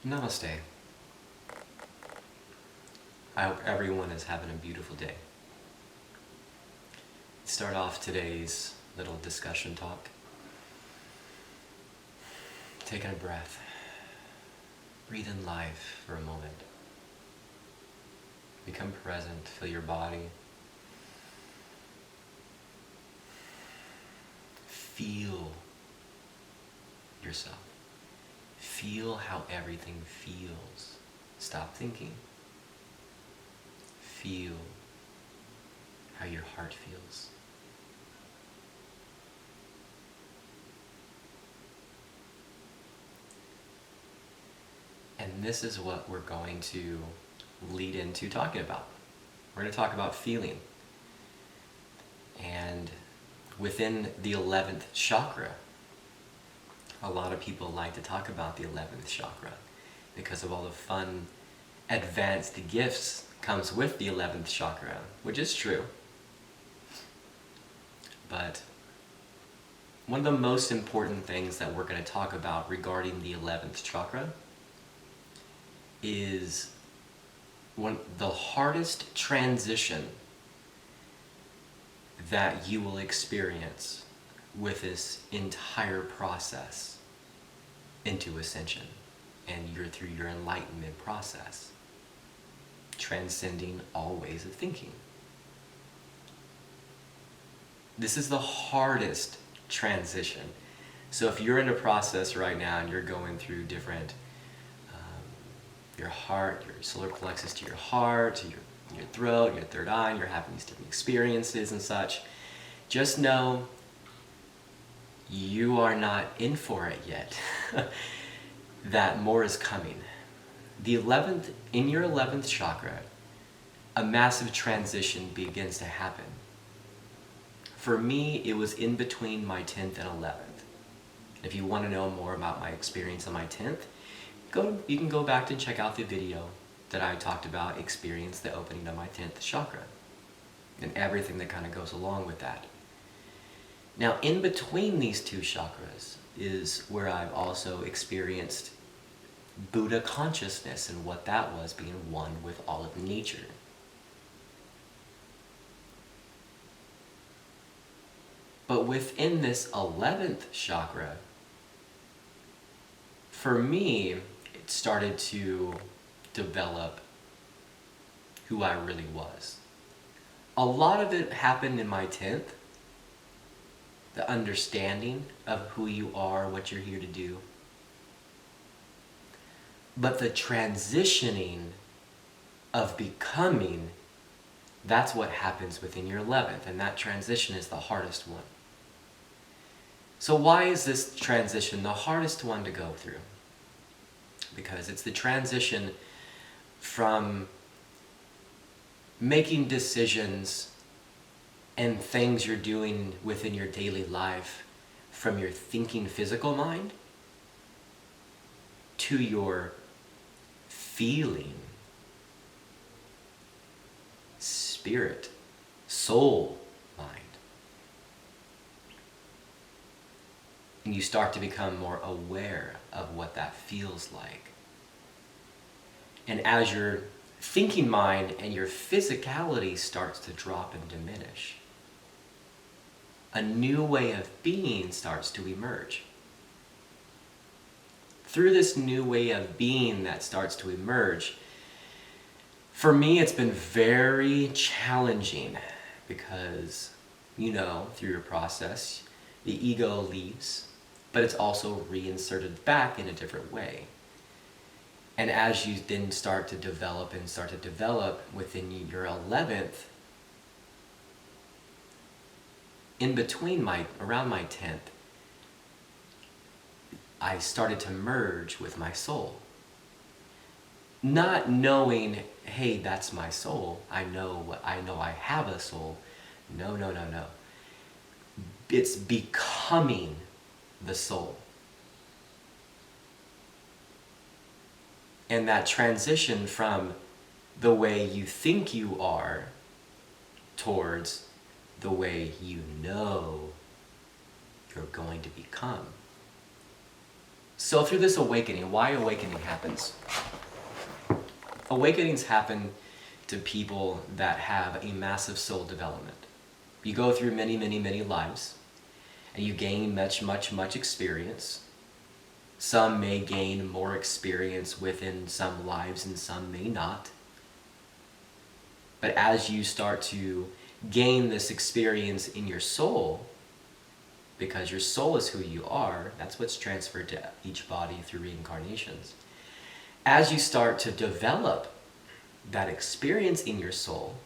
Namaste. I hope everyone is having a beautiful day. Start off today's little discussion talk. Taking a breath. Breathe in life for a moment. Become present. Feel your body. Feel yourself. Feel how everything feels. Stop thinking. Feel how your heart feels. And this is what we're going to lead into talking about. We're going to talk about feeling. And within the 11th chakra, a lot of people like to talk about the 11th chakra because of all the fun, advanced gifts comes with the 11th chakra, which is true. But one of the most important things that we're going to talk about regarding the 11th chakra is the hardest transition that you will experience with this entire process into ascension and through your enlightenment process, transcending all ways of thinking. This is the hardest transition. So if you're in a process right now and you're going through different your heart, your solar plexus to your heart, to your throat, your third eye, and you're having these different experiences and such, just know you are not in for it yet. That more is coming. In your 11th chakra, a massive transition begins to happen. For me, it was in between my 10th and 11th. If you want to know more about my experience on my 10th, you can go back and check out the video that I talked about, experience the opening of my 10th chakra, and everything that kind of goes along with that. Now, in between these two chakras is where I've also experienced Buddha consciousness and what that was, being one with all of nature. But within this 11th chakra, for me, it started to develop who I really was. A lot of it happened in my 10th, the understanding of who you are, what you're here to do. But the transitioning of becoming, that's what happens within your 11th, and that transition is the hardest one. So why is this transition the hardest one to go through? Because it's the transition from making decisions and things you're doing within your daily life from your thinking physical mind to your feeling, spirit, soul mind. And you start to become more aware of what that feels like. And as your thinking mind and your physicality starts to drop and diminish, a new way of being starts to emerge. Through this new way of being that starts to emerge, for me it's been very challenging because, through your process, the ego leaves, but it's also reinserted back in a different way. And as you then start to develop within your 11th, around my 10th, I started to merge with my soul. Not knowing, hey, that's my soul. I know I have a soul. No. It's becoming the soul. And that transition from the way you think you are towards the way you know you're going to become. So through this awakening, why awakening happens? Awakenings happen to people that have a massive soul development. You go through many, many, many lives, and you gain much experience. Some may gain more experience within some lives and some may not. But as you start to gain this experience in your soul, because your soul is who you are, that's what's transferred to each body through reincarnations. As you start to develop that experience in your soul,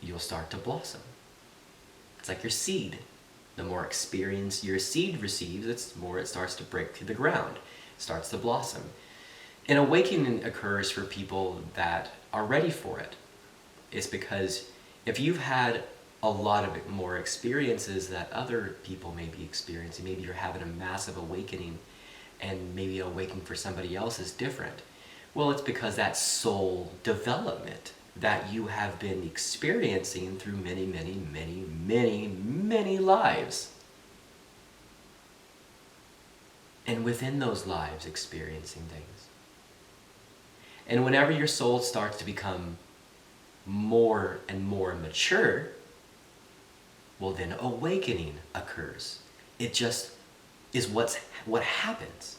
you'll start to blossom. It's like your seed. The more experience your seed receives, it's more it starts to break through the ground. It starts to blossom. An awakening occurs for people that are ready for it. It's because if you've had a lot of more experiences that other people may be experiencing, maybe you're having a massive awakening, and maybe an awakening for somebody else is different. Well, it's because that soul development that you have been experiencing through many, many, many, many, many lives. And within those lives, experiencing things. And whenever your soul starts to become more and more mature, well, then awakening occurs. It just is what happens.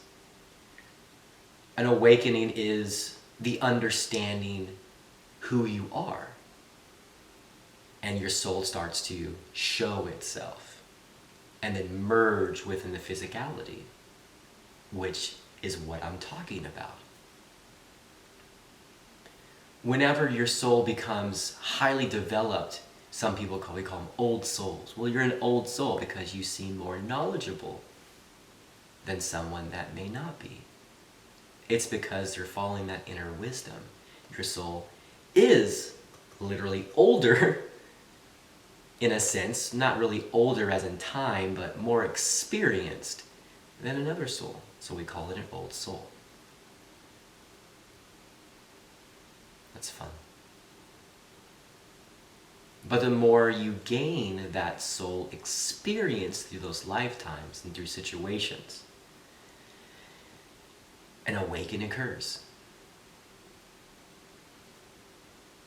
An awakening is the understanding who you are. And your soul starts to show itself and then merge within the physicality, which is what I'm talking about. Whenever your soul becomes highly developed, some people we call them old souls. Well, you're an old soul because you seem more knowledgeable than someone that may not be. It's because you're following that inner wisdom. Your soul is literally older, in a sense, not really older as in time, but more experienced than another soul. So we call it an old soul. That's fun. But the more you gain that soul experience through those lifetimes and through situations, an awakening occurs.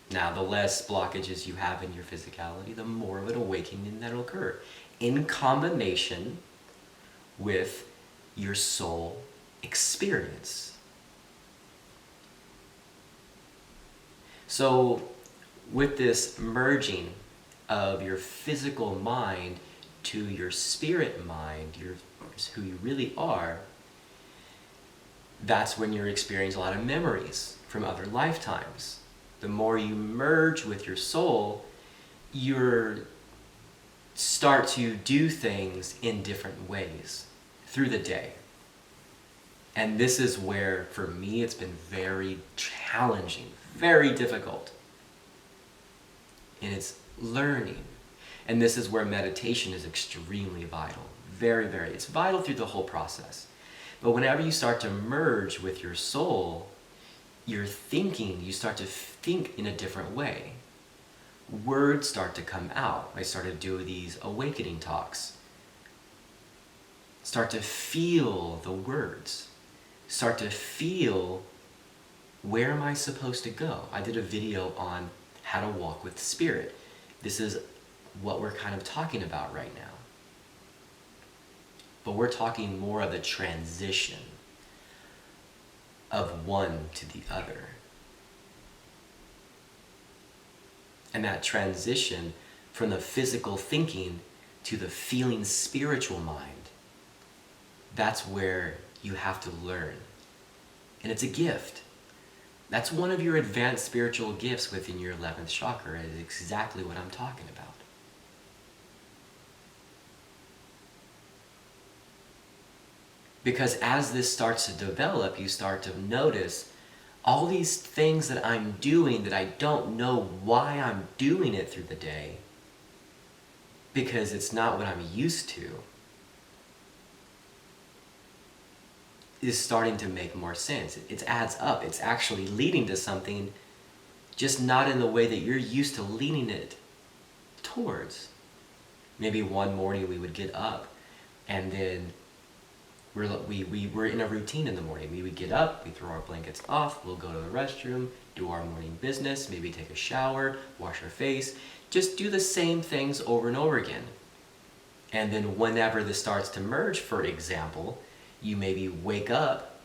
Now, the less blockages you have in your physicality, the more of an awakening that will occur, in combination with your soul experience. So, with this merging of your physical mind to your spirit mind, who you really are, that's when you're experiencing a lot of memories from other lifetimes. The more you merge with your soul, you start to do things in different ways through the day. And this is where, for me, it's been very challenging, very difficult. And it's learning. And this is where meditation is extremely vital. Very, very. It's vital through the whole process. But whenever you start to merge with your soul, you're thinking, you start to think in a different way. Words start to come out. I started doing these awakening talks. Start to feel the words. Start to feel, where am I supposed to go? I did a video on how to walk with spirit. This is what we're kind of talking about right now. But we're talking more of the transition of one to the other. And that transition from the physical thinking to the feeling spiritual mind, that's where you have to learn. And it's a gift. That's one of your advanced spiritual gifts within your 11th chakra, is exactly what I'm talking about. Because as this starts to develop, you start to notice all these things that I'm doing that I don't know why I'm doing it through the day, because it's not what I'm used to, is starting to make more sense. It adds up. It's actually leading to something, just not in the way that you're used to leading it towards. Maybe one morning we would get up and then We're in a routine in the morning. We would get up, we throw our blankets off, we'll go to the restroom, do our morning business, maybe take a shower, wash our face, just do the same things over and over again. And then whenever this starts to merge, for example, you maybe wake up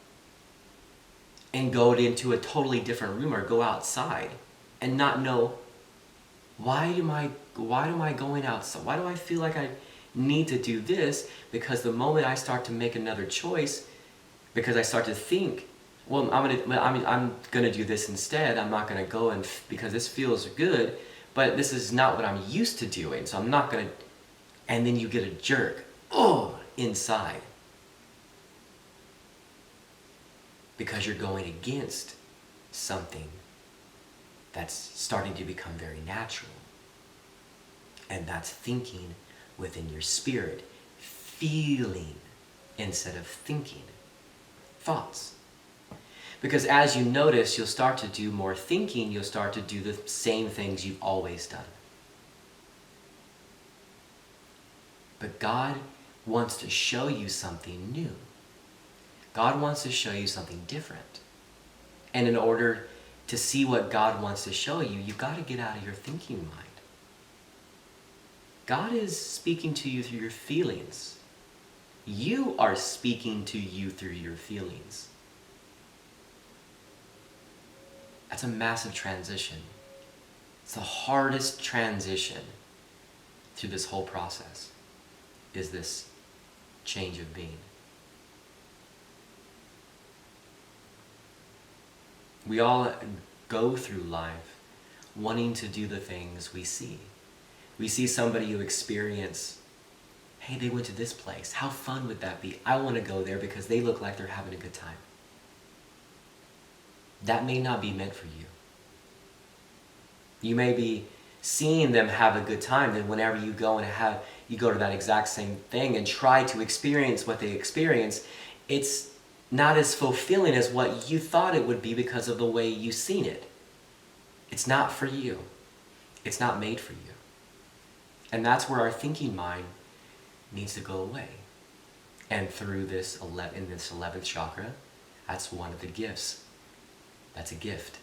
and go into a totally different room or go outside and not know, why am I going outside? Why do I feel like I need to do this? Because the moment I start to make another choice, because I start to think, well, I'm gonna do this instead. I'm not gonna go because this feels good, but this is not what I'm used to doing. So I'm not gonna. And then you get a jerk, inside, because you're going against something that's starting to become very natural. And that's thinking within your spirit, feeling instead of thinking, thoughts. Because as you notice, you'll start to do more thinking, you'll start to do the same things you've always done. But God wants to show you something new. God wants to show you something different. And in order to see what God wants to show you, you've got to get out of your thinking mind. God is speaking to you through your feelings. You are speaking to you through your feelings. That's a massive transition. It's the hardest transition through this whole process, is this change of being. We all go through life wanting to do the things we see. We see somebody who experience, hey, they went to this place. How fun would that be? I want to go there because they look like they're having a good time. That may not be meant for you. You may be seeing them have a good time, then whenever you go to that exact same thing and try to experience what they experience, it's not as fulfilling as what you thought it would be because of the way you've seen it. It's not for you. It's not made for you. And that's where our thinking mind needs to go away. And through this 11th chakra, that's one of the gifts. That's a gift.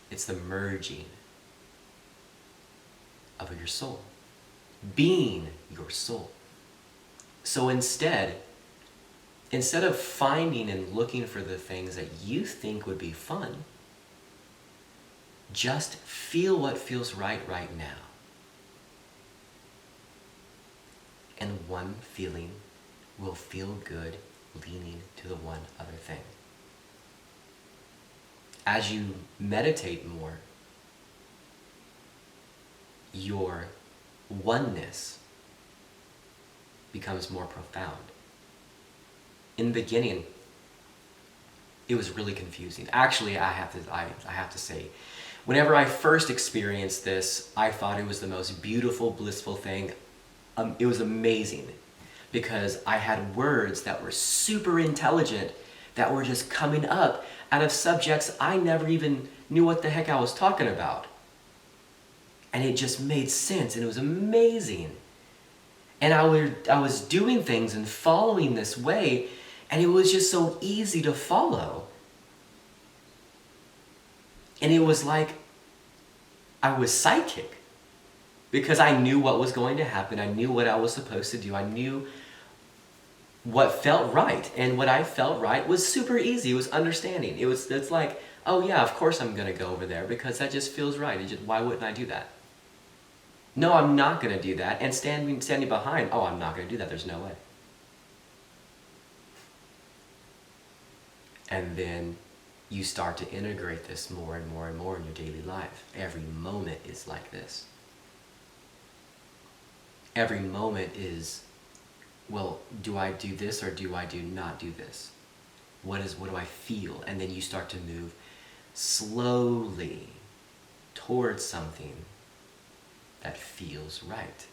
It's the merging of your soul. Being your soul. So instead of finding and looking for the things that you think would be fun, just feel what feels right now. And one feeling will feel good leaning to the one other thing. As you meditate more, your oneness becomes more profound. In the beginning, it was really confusing. Actually, I have to say, whenever I first experienced this, I thought it was the most beautiful, blissful thing. It was amazing because I had words that were super intelligent that were just coming up out of subjects I never even knew what the heck I was talking about. And it just made sense, and it was amazing. And I was doing things and following this way, and it was just so easy to follow. And it was like I was psychic because I knew what was going to happen. I knew what I was supposed to do. I knew what felt right. And what I felt right was super easy. It was understanding. It's like, oh yeah, of course I'm going to go over there because that just feels right. Why wouldn't I do that? No, I'm not going to do that. And standing behind, oh, I'm not going to do that. There's no way. And then you start to integrate this more and more and more in your daily life. Every moment is like this. Every moment is, well, do I do this or do I not do this? What do I feel? And then you start to move slowly towards something that feels right.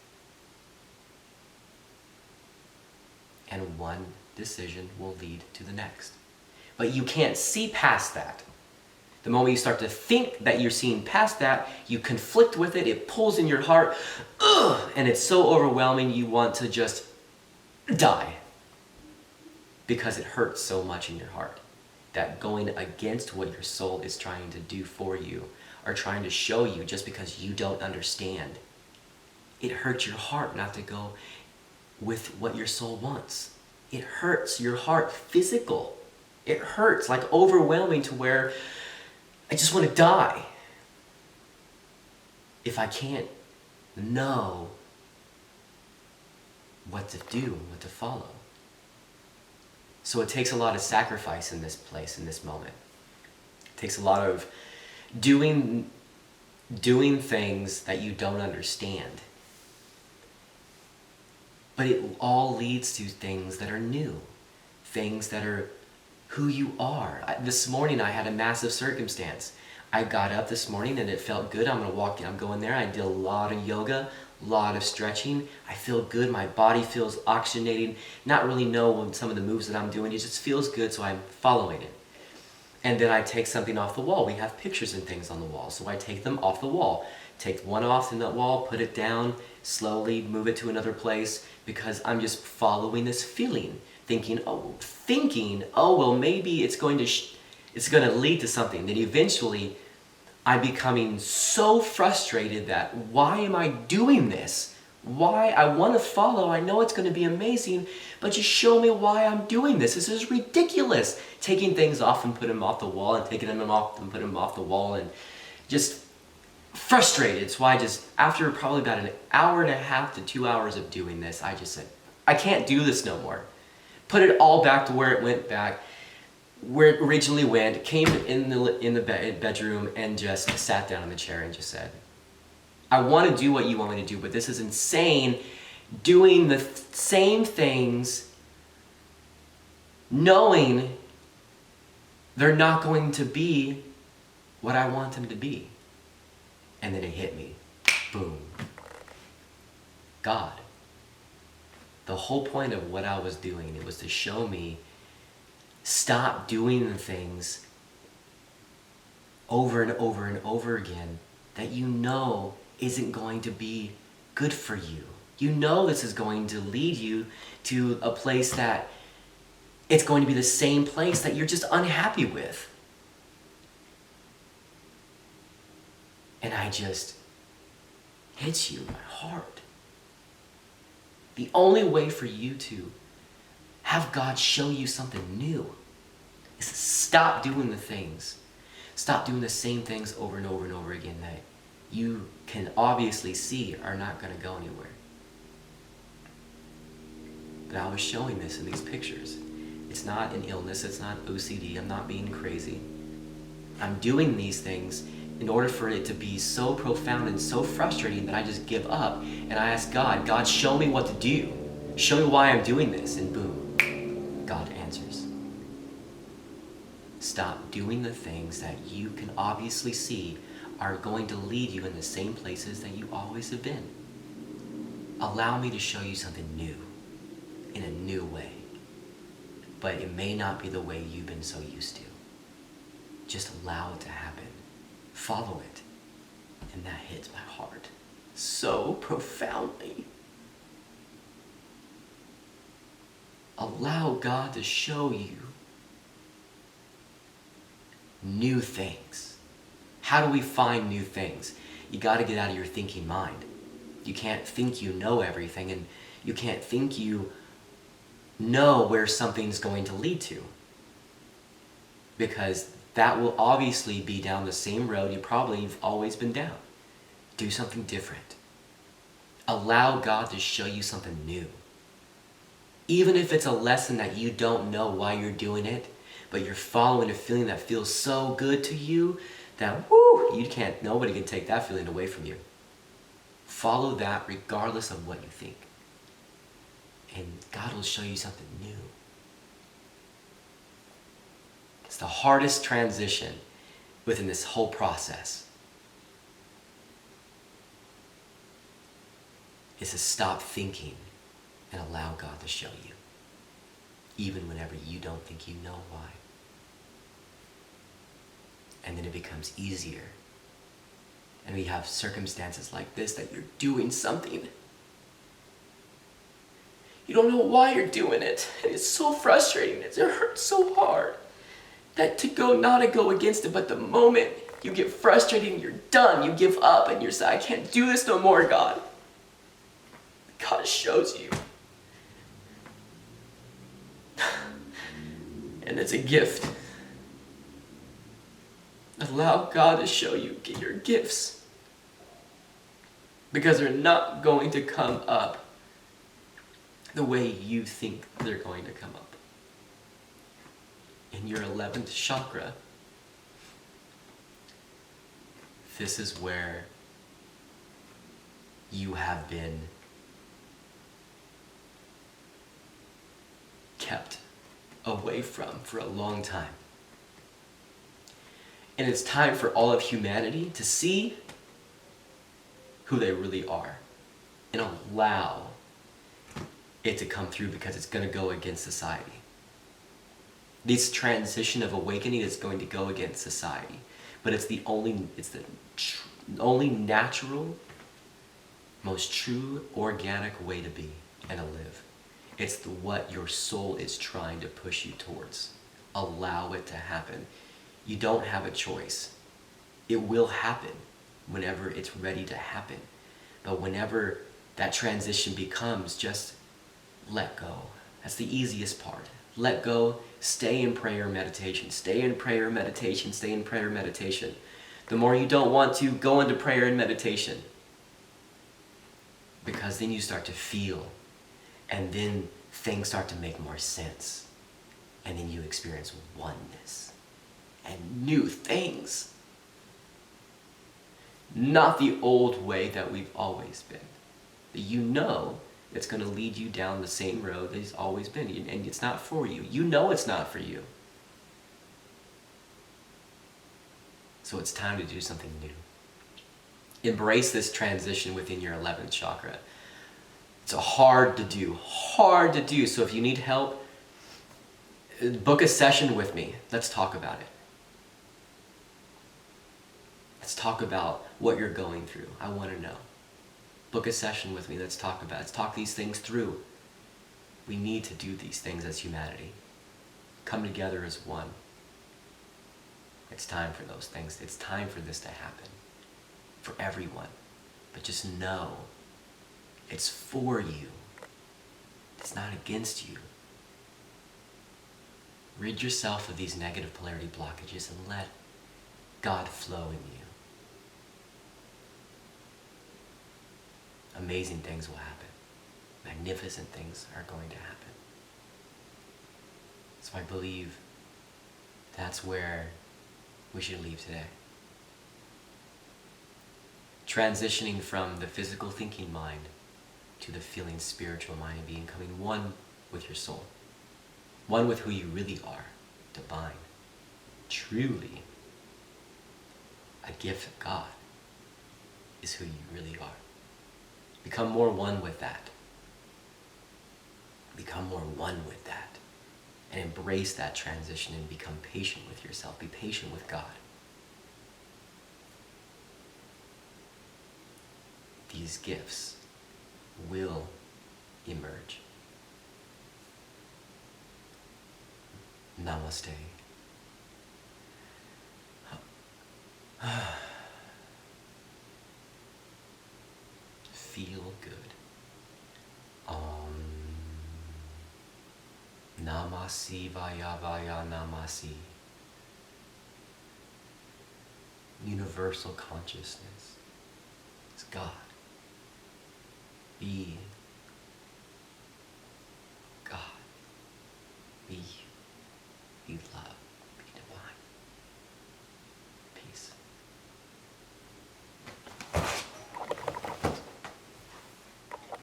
And one decision will lead to the next. But you can't see past that. The moment you start to think that you're seeing past that, you conflict with it, it pulls in your heart, and it's so overwhelming you want to just die. because it hurts so much in your heart. That going against what your soul is trying to do for you or trying to show you just because you don't understand. It hurts your heart not to go with what your soul wants. It hurts your heart physical. It hurts like overwhelming to where I just want to die if I can't know what to do, what to follow. So it takes a lot of sacrifice in this place, in this moment. It takes a lot of doing things that you don't understand. But it all leads to things that are new, things that are who you are. This morning I had a massive circumstance. I got up this morning and it felt good. I'm going there. I did a lot of yoga, a lot of stretching. I feel good. My body feels oxygenating. Not really know what some of the moves that I'm doing. It just feels good, so I'm following it. And then I take something off the wall. We have pictures and things on the wall, so I take them off the wall. Take one off in the wall, put it down, slowly move it to another place, because I'm just following this feeling, thinking, oh well, maybe it's going to lead to something. Then eventually I'm becoming so frustrated that why am I doing this? Why? I want to follow. I know it's going to be amazing, but just show me why I'm doing this. This is ridiculous. Taking things off and putting them off the wall and taking them off and putting them off the wall and just frustrated. So I just, after probably about an hour and a half to 2 hours of doing this, I just said, I can't do this no more. Put it all back to where it went back, where it originally went, came in the bedroom and just sat down in the chair and just said, I want to do what you want me to do, but this is insane, doing the same things, knowing they're not going to be what I want them to be. And then it hit me. Boom. God. The whole point of what I was doing, it was to show me, stop doing the things over and over and over again that you know isn't going to be good for you. You know this is going to lead you to a place that it's going to be the same place that you're just unhappy with. And I just hits you in my heart. The only way for you to have God show you something new is to stop doing the things. Stop doing the same things over and over and over again that you can obviously see are not going to go anywhere. But I was showing this in these pictures. It's not an illness, it's not OCD, I'm not being crazy. I'm doing these things in order for it to be so profound and so frustrating that I just give up and I ask God, show me what to do. Show me why I'm doing this. And boom, God answers. Stop doing the things that you can obviously see are going to lead you in the same places that you always have been. Allow me to show you something new, in a new way. But it may not be the way you've been so used to. Just allow it to happen. Follow it. And that hits my heart so profoundly. Allow God to show you new things. How do we find new things? You got to get out of your thinking mind. You can't think you know everything, and you can't think you know where something's going to lead to. Because that will obviously be down the same road you probably have always been down. Do something different. Allow God to show you something new. Even if it's a lesson that you don't know why you're doing it, but you're following a feeling that feels so good to you that, nobody can take that feeling away from you. Follow that regardless of what you think. And God will show you something new. It's the hardest transition within this whole process. Is to stop thinking and allow God to show you. Even whenever you don't think you know why. And then it becomes easier. And we have circumstances like this that you're doing something. You don't know why you're doing it. And it's so frustrating. It hurts so hard. Not to go against it, but the moment you get frustrated and you're done, you give up and you're saying, I can't do this no more, God. God shows you. And it's a gift. Allow God to show you your gifts. Because they're not going to come up the way you think they're going to come up. In your 11th chakra, this is where you have been kept away from for a long time. And it's time for all of humanity to see who they really are and allow it to come through, because it's going to go against society. This transition of awakening is going to go against society, but it's the only natural, most true, organic way to be and to live. It's what your soul is trying to push you towards. Allow it to happen. You don't have a choice. It will happen whenever it's ready to happen. But whenever that transition becomes, just let go. That's the easiest part. Let go. Stay in prayer and meditation. Stay in prayer and meditation. Stay in prayer and meditation. The more you don't want to, go into prayer and meditation. Because then you start to feel, and then things start to make more sense. And then you experience oneness and new things. Not the old way that we've always been. You know it's going to lead you down the same road that it's always been, and it's not for you. You know it's not for you. So it's time to do something new. Embrace this transition within your 11th chakra. It's hard to do. So if you need help, book a session with me. Let's talk about it. Let's talk about what you're going through. I want to know. Book a session with me. Let's talk these things through. We need to do these things as humanity. Come together as one. It's time for those things. It's time for this to happen. For everyone. But just know, it's for you. It's not against you. Rid yourself of these negative polarity blockages and let God flow in you. Amazing things will happen. Magnificent things are going to happen. So I believe that's where we should leave today. Transitioning from the physical thinking mind to the feeling spiritual mind and becoming one with your soul. One with who you really are. Divine. Truly. A gift of God is who you really are. Become more one with that. Become more one with that. And embrace that transition and become patient with yourself. Be patient with God. These gifts will emerge. Namaste. Feel good. Namasi Vaya Vaya Namasi. Universal consciousness. It's God. Be